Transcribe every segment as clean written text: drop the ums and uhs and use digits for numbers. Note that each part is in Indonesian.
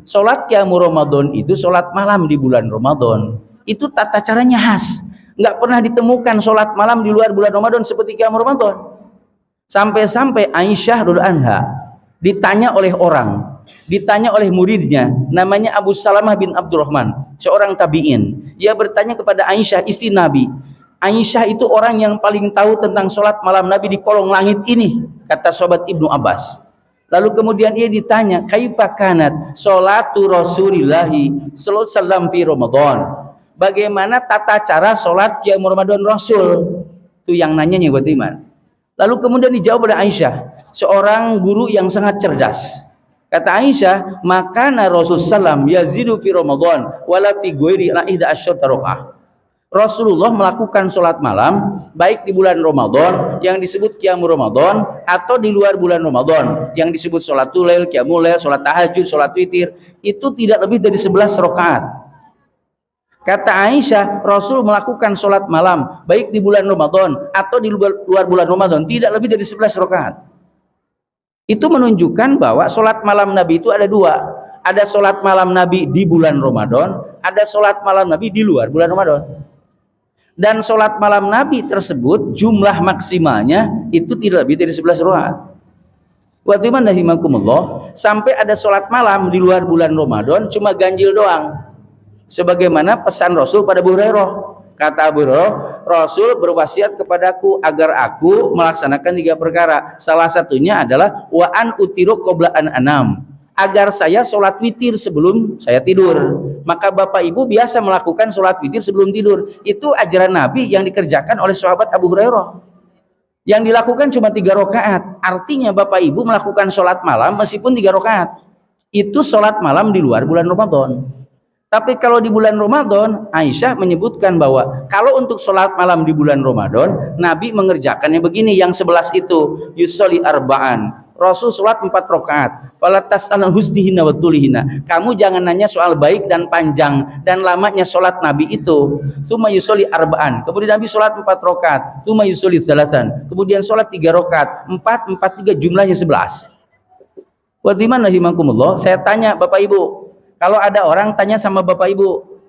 Sholat qiyamul Ramadan itu sholat malam di bulan Ramadan. Itu tata caranya khas. Nggak pernah ditemukan sholat malam di luar bulan Ramadan seperti qiyamul Ramadan. Sampai-sampai Aisyah radhiyallahu anha ditanya oleh orang, ditanya oleh muridnya, namanya Abu Salamah bin Abdurrahman, seorang tabi'in. Ia bertanya kepada Aisyah, istri Nabi. Aisyah itu orang yang paling tahu tentang sholat malam Nabi di kolong langit ini, kata sahabat Ibnu Abbas. Lalu kemudian ia ditanya, kaifa kanat sholatu Rasulillahi sallallahu alaihi wasallam fi Ramadan? Bagaimana tata cara sholat qiyamul Ramadan Rasul? Itu yang nanyanya buat iman. Lalu kemudian dijawab oleh Aisyah, seorang guru yang sangat cerdas. Kata Aisyah, makana Rasulullah yazidu fi Ramadan wala fi ghairi ihda asyara rakaah. Rasulullah melakukan sholat malam baik di bulan Ramadan yang disebut qiyamul Ramadan atau di luar bulan Ramadan yang disebut sholatul lail, qiyamul lail, sholat tahajud, sholat witir, itu tidak lebih dari 11 rakaat. Kata Aisyah, Rasul melakukan sholat malam baik di bulan Ramadan atau di luar bulan Ramadan tidak lebih dari 11 rakaat. Itu menunjukkan bahwa sholat malam Nabi itu ada dua. Ada sholat malam Nabi di bulan Ramadan, ada sholat malam Nabi di luar bulan Ramadan. Dan sholat malam Nabi tersebut jumlah maksimalnya itu tidak lebih dari 11 rakaat. Wa timannahimakumullah, sampai ada sholat malam di luar bulan Ramadan cuma ganjil doang. Sebagaimana pesan Rasul pada Abu Hurairah. Kata Abu Hurairah, Rasul berwasiat kepadaku agar aku melaksanakan 3 perkara. Salah satunya adalah wa an utiru qabla an anam, agar saya sholat witir sebelum saya tidur. Maka Bapak Ibu biasa melakukan sholat witir sebelum tidur. Itu ajaran Nabi yang dikerjakan oleh sahabat Abu Hurairah. Yang dilakukan cuma 3 rakaat. Artinya Bapak Ibu melakukan sholat malam meskipun 3 rakaat. Itu sholat malam di luar bulan Ramadan. Tapi kalau di bulan Ramadan, Aisyah menyebutkan bahwa kalau untuk sholat malam di bulan Ramadan, Nabi mengerjakannya begini, yang 11 itu, yusolli arba'an. Rasul sholat 4 rakaat. Falatas al husnihina wa tulihina. Kamu jangan nanya soal baik dan panjang dan lamanya sholat Nabi itu. Tsumma yusolli arba'an. Kemudian Nabi sholat 4 rakaat. Tsumma yusolli tsalasan. Kemudian sholat 3 rakaat. 4, 4, 3 jumlahnya 11. Wa timannahimakumullah. Saya tanya Bapak Ibu, kalau ada orang tanya sama Bapak Ibu,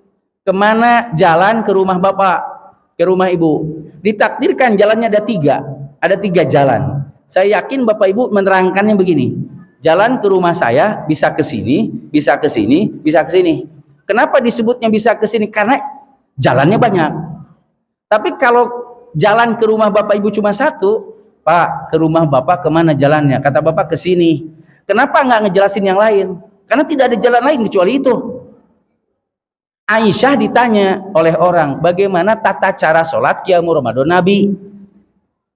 kemana jalan ke rumah Bapak, ke rumah Ibu? Ditakdirkan jalannya ada 3. Ada 3 jalan. Saya yakin Bapak Ibu menerangkannya begini. Jalan ke rumah saya bisa ke sini, bisa ke sini, bisa ke sini. Kenapa disebutnya bisa ke sini? Karena jalannya banyak. Tapi kalau jalan ke rumah Bapak Ibu cuma 1, Pak, ke rumah Bapak kemana jalannya? Kata Bapak ke sini. Kenapa nggak ngejelasin yang lain? Karena tidak ada jalan lain kecuali itu. Aisyah ditanya oleh orang, bagaimana tata cara sholat qiyamul Ramadan Nabi?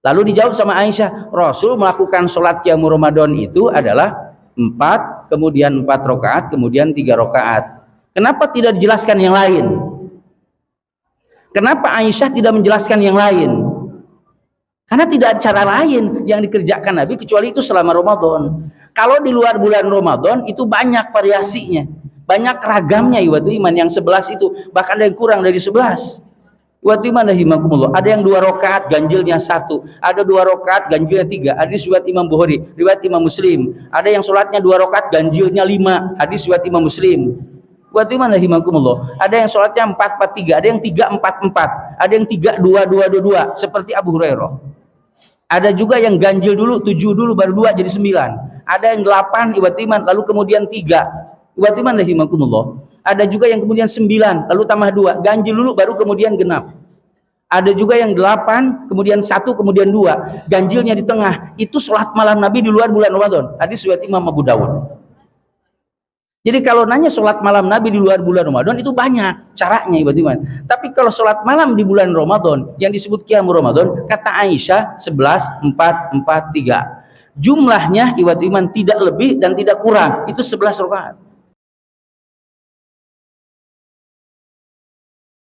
Lalu dijawab sama Aisyah, Rasul melakukan sholat qiyamul Ramadan itu adalah 4, kemudian 4 rakaat, kemudian 3 rakaat. Kenapa tidak dijelaskan yang lain? Kenapa Aisyah tidak menjelaskan yang lain? Karena tidak ada cara lain yang dikerjakan Nabi kecuali itu selama Ramadan. Kalau di luar bulan Ramadan itu banyak variasinya, banyak ragamnya. Iwatu iman yang 11 itu bahkan ada yang kurang dari 11. Iwatu iman rahimakumullah. Ada yang 2 rakaat ganjilnya 1, ada 2 rakaat ganjilnya 3. Hadis riwayat Imam Bukhari, riwayat Imam Muslim. Ada yang sholatnya 2 rakaat ganjilnya 5. Hadis riwayat Imam Muslim. Iwatu iman rahimakumullah. Ada yang sholatnya 4-4-3, ada yang 3-4-4, ada yang 3-2-2-2 seperti Abu Hurairah. Ada juga yang ganjil dulu 7 dulu baru 2 jadi 9. Ada yang 8 iwat iman lalu kemudian 3. Iwat iman rahimakumullah. Ada juga yang kemudian 9 lalu tambah 2. Ganjil dulu baru kemudian genap. Ada juga yang 8 kemudian 1 kemudian 2. Ganjilnya di tengah. Itu sholat malam Nabi di luar bulan Ramadan. Hadis riwayat Imam Abu Dawud. Jadi kalau nanya sholat malam Nabi di luar bulan Ramadan itu banyak caranya ibadah iman. Tapi kalau sholat malam di bulan Ramadan yang disebut qiyamul Ramadan, kata Aisyah 11, 4, 4, 3. Jumlahnya ibadah iman tidak lebih dan tidak kurang. Itu 11 rakaat.